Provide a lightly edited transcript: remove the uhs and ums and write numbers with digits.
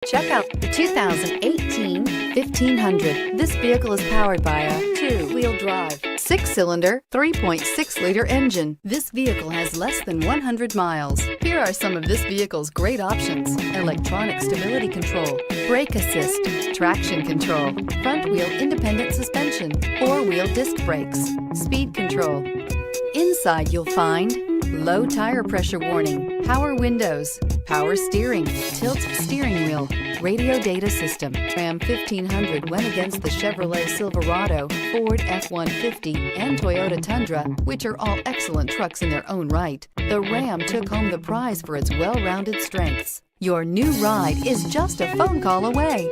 Check out the 2018 1500. This vehicle is powered by a two-wheel drive, six-cylinder, 3.6-liter engine. This vehicle has less than 100 miles. Here are some of this vehicle's great options: electronic stability control, brake assist, traction control, front-wheel independent suspension, four-wheel disc brakes, speed control. Inside you'll find low tire pressure warning, power windows, power steering, tilt steering wheel, radio data system. Ram 1500 went against the Chevrolet Silverado, Ford F-150, and Toyota Tundra, which are all excellent trucks in their own right. The Ram took home the prize for its well-rounded strengths. Your new ride is just a phone call away.